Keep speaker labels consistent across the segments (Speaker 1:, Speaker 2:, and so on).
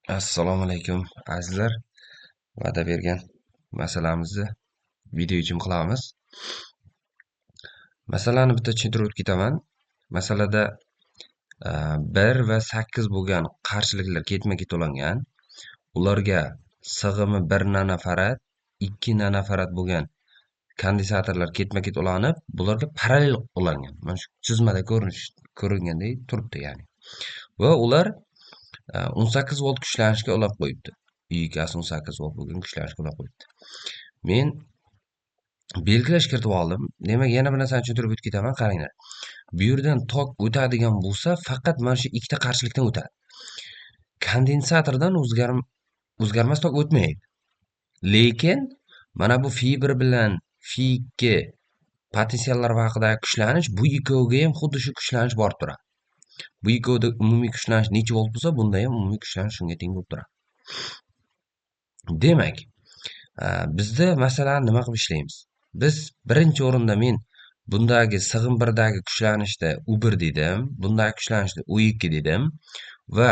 Speaker 1: Assalomu alaykum azizlar. Va'da bergan masalamizni video uchun qilamiz. Masalani bitta tushuntirib o'tib ketaman. Masalada 1 va 8 bo'lgan qarshiliklar ketma-ket ulangan. Ularga sig'imi 1 nanofarad, 2 nanofarad bo'lgan kondensatorlar ketma-ket ulanib, bularga parallel ulangan. Mana shu chizmada ko'ringandek turibdi ya'ni. Va ular 18 volt kuchlanishga ulab qo'yibdi. Uyikasi 18 volt bo'lgan kuchlanishga ulab qo'yibdi. Men belgilash kiritib oldim. Demak, yana bir narsani tushuntirib o'tib ketaman. Qaranglar. Bu yerdan tok o'tadigan bo'lsa, faqat mana shu ikkita qarshilikdan o'tadi. Kondensatordan o'zgarmas tok o'tmaydi. Lekin mana bu Fi1 bilan Fi2 potensiallar haqidagi kuchlanish bu ikkoviga ham xuddi shu kuchlanish borib turadi. Bu ikkovida umumiy kuchlanish necha volt bo'lsa, bunda ham umumiy kuchlanish shunga teng bo'lib turadi. Demak, bizda masalan nima qilib ishlaymiz? Biz birinchi o'rinda men bundagi sig'im 1dagi kuchlanishda U1 dedim, bundagi kuchlanishda U2 dedim va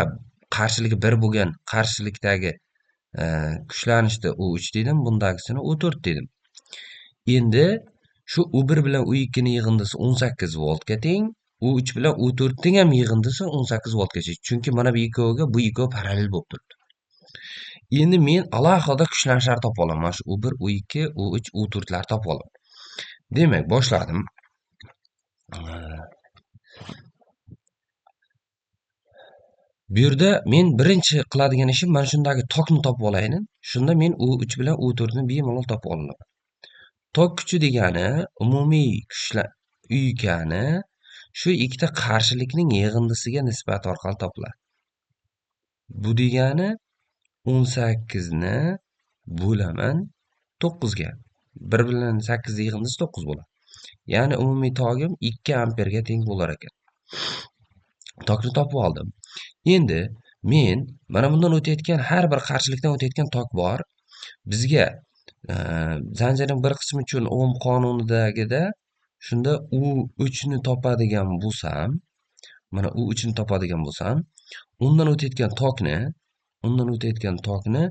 Speaker 1: qarshiligi 1 bo'lgan qarshilikdagi kuchlanishda U3 dedim, bundagisini U4 dedim. Endi shu U1 bilan U2 ning yig'indisi 18 voltga teng, U3 bilan U4 ning ham yig'indisi 18 voltga teng. Chunki mana bu ikkovi parallel bo'lib turibdi. Endi men alohida kuchlanishlarni topib olaman. Mana shu U1, U2, U3, U4 larni topib olaman. Demak, boshladim. Bu yerda men birinchi qiladigan ishim mana shundagi tokni topib olaylik. Shunda men U3 bilan U4 ni bemalol topib olaman. Tok kuchi degani umumiy kuchlar uykani shu ikkita qarshilikning yig'indisiga nisbati orqali topiladi. Bu degani 18 ni bo'laman 9 ga. 1 bilan 8 ning yig'indisi 9 bo'ladi. Ya'ni umumiy togim 2 amperga teng bo'lar ekan. Tokni topib oldim. Endi men mana bundan o'tayotgan har bir qarshilikdan o'tayotgan tok bor. Bizga zanjirning bir qismi uchun Ohm qonunidagida shunda U3 ni topadigan bo'lsam, mana U3 ni topadigan bo'lsam, undan o'tayotgan tokni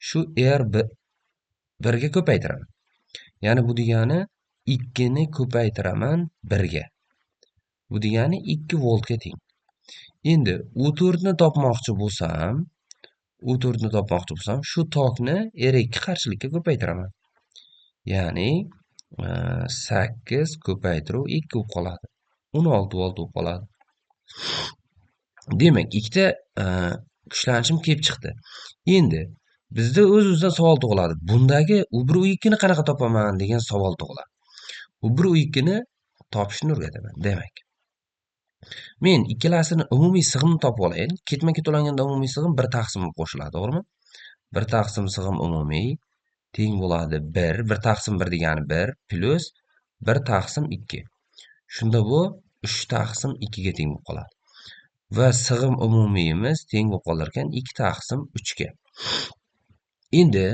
Speaker 1: shu R1 ga ko'paytiraman. Ya'ni bu degani 2 ni ko'paytiraman 1 ga. Bu degani 2 voltga teng. Endi U4 ni topmoqchi bo'lsam, shu tokni R2 qarshilikka ko'paytiraman. Ya'ni 8 ko'paytiruv 2 bo'lib qoladi. 16 volt bo'lib qoladi. Demak, ikkita kuchlanishim kelib chiqdi. Endi bizda o'z-o'zidan savol tug'iladi. Bundagi U1 U2 ni qanaqa topaman degan savol tug'iladi. U1 U2 ni topishni o'rgataman. Demak, men ikkalasini umumiy sig'imni topib olayin. Ketma-ket ulanganda umumiy sig'im 1 taqsim qo'shiladi, to'g'rimi? 1 taqsim sig'im umumiy teng bo'ladi 1. 1 taqsim 1 degani 1 plus 1 taqsim 2. Shunda bu 3 taqsim 2 ga teng bo'lib qoladi. Va sig'im umumiyimiz teng bo'lib qolar ekan 2 taqsim 3 ga. Endi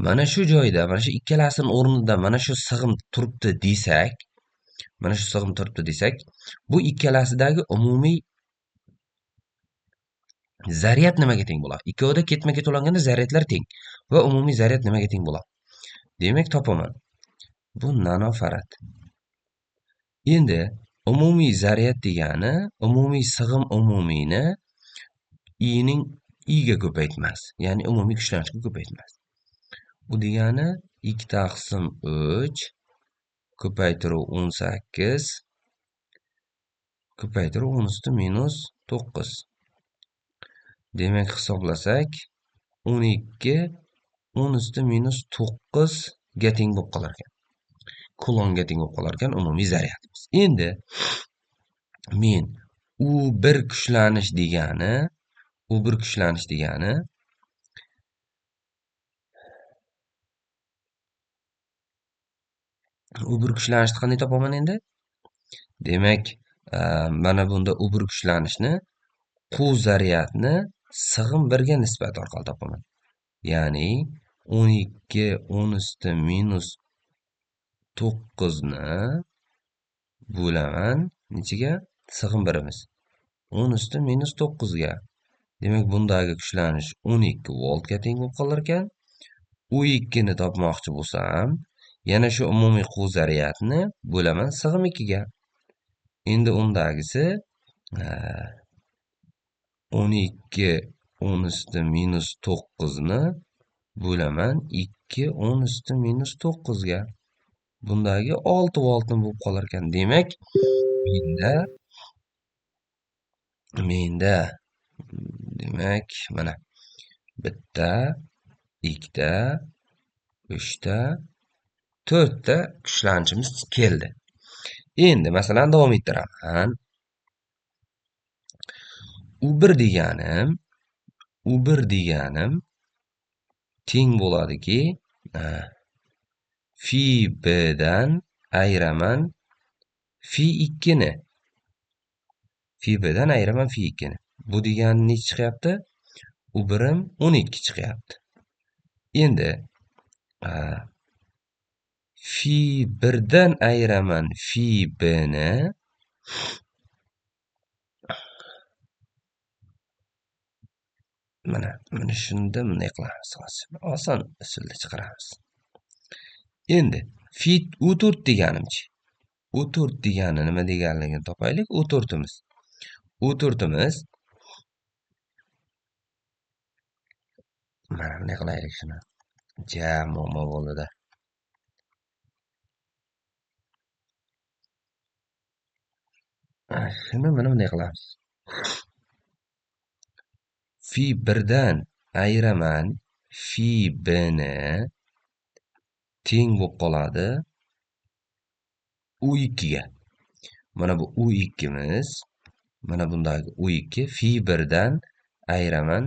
Speaker 1: mana shu joyda, mana shu ikkalasining o'rnida mana shu sig'im turibdi desak, bu ikkalasidagi umumiy zaryad nimaga teng bo'ladi? Ikkovida ketma-ket ulanganda zaryadlar teng va umumiy zaryad nimaga teng bo'ladi? Demak, topaman. Bu nanofarad. Endi umumiy zaryad degani umumiy sig'im umumiyni I ga ko'paytmas, ya'ni umumiy kuchlanishga ko'paytmas. Bu degani 2 taqsim 3 ko'paytiruv 18 ko'paytiruv 10 usti minus 9. Demak, hisoblasak 12 10 usti minus 9 ga teng bo'lib qolar ekan. Kulonga teng bo'lib qolar ekan umumiy zaryadimiz. Endi men U1 kuchlanish degani U1 kuchlanishni qanday topaman endi? Demak, mana bunda U1 kuchlanishni quv zaryadni sig'im 1 ga nisbati orqali topaman. Ya'ni 12 10 usti minus 9 ni bo'laman nechiga? Sig'im birimiz 10 usti minus 9 ga. Demak, bundagi kuchlanish 12 voltga teng bo'lib qolar ekan. U2 ni topmoqchi bo'lsam, yana shu umumiy quv zaryadni bo'laman sig'im 2 ga. Endi undagisi 12 10 usti minus 9 ni bo'laman 2 10 usti minus 9 ga. Bundagi 6 voltni bo'lib qolar ekan. Demak, menda menda demak, mana bitta, ikkita, uchta, to'rtta kuchlanishimiz keldi. Endi masalan davom ettiraman. U1 deganim teng bo'ladiki, fi bdan ayiraman fi 2 ni. Fi bdan ayiraman fi 2 ni. Bu degani necha chiqyapti? U1im 12 chiqyapti. Endi fi 1dan ayiraman fi b ni. Mana shunda bunday qilamiz. Oson usulda chiqaramiz. Endi fi u4 deganimchi. U4 degani nima deganligini topaylik. U4imiz. U4imiz mana bunday qilaylik shuni. Muammo bo'ldi-da. Shuni mana bunday qilamiz. Fi 1dan ayiraman fi b ni teng bo'lib qoladi u2 ga. Mana bu u2miz. Mana bundagi u2 fi 1dan ayiraman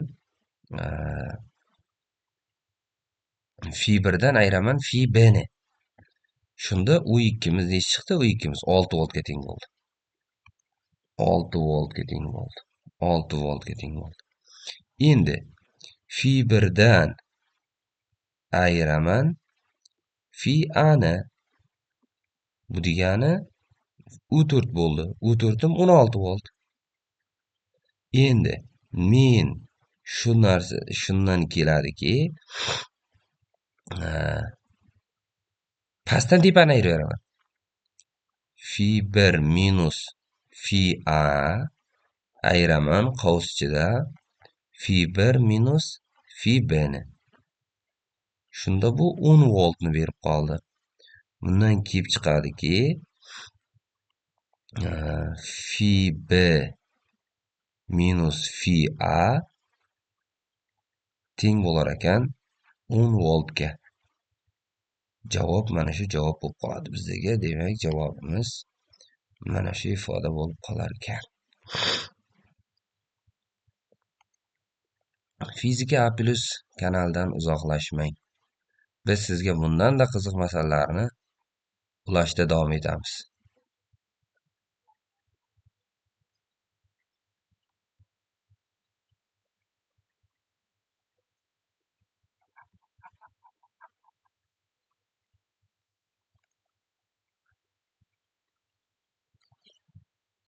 Speaker 1: fi 1dan ayiraman fi b ni. Shunda u2miz necha chiqdi? U2miz 6 voltga teng bo'ldi. 6 voltga teng bo'ldi. 6 voltga teng bo'ldi. Endi fi 1dan ayiraman fi a ni. Bu degani u4 bo'ldi. U4im 16 volt. Endi men shu narsa shundan keladiki, pastdan tepani ayiraman. Fi 1 minus fi a ayiraman qavs ichida fi 1 minus fi b ni. Shunda bu 10 voltni berib qoldi. Bundan kelib chiqadiki, fi b minus fi a teng bo'lar ekan 10 voltga. Javob mana shu javob bo'lib qoladi bizga. Demak, javobimiz mana shu ifoda bo'lib qolar ekan. Fizika A+ kanalidan uzoqlashmang. Biz sizga bundanda qiziq masalalarni ulashda davom etamiz.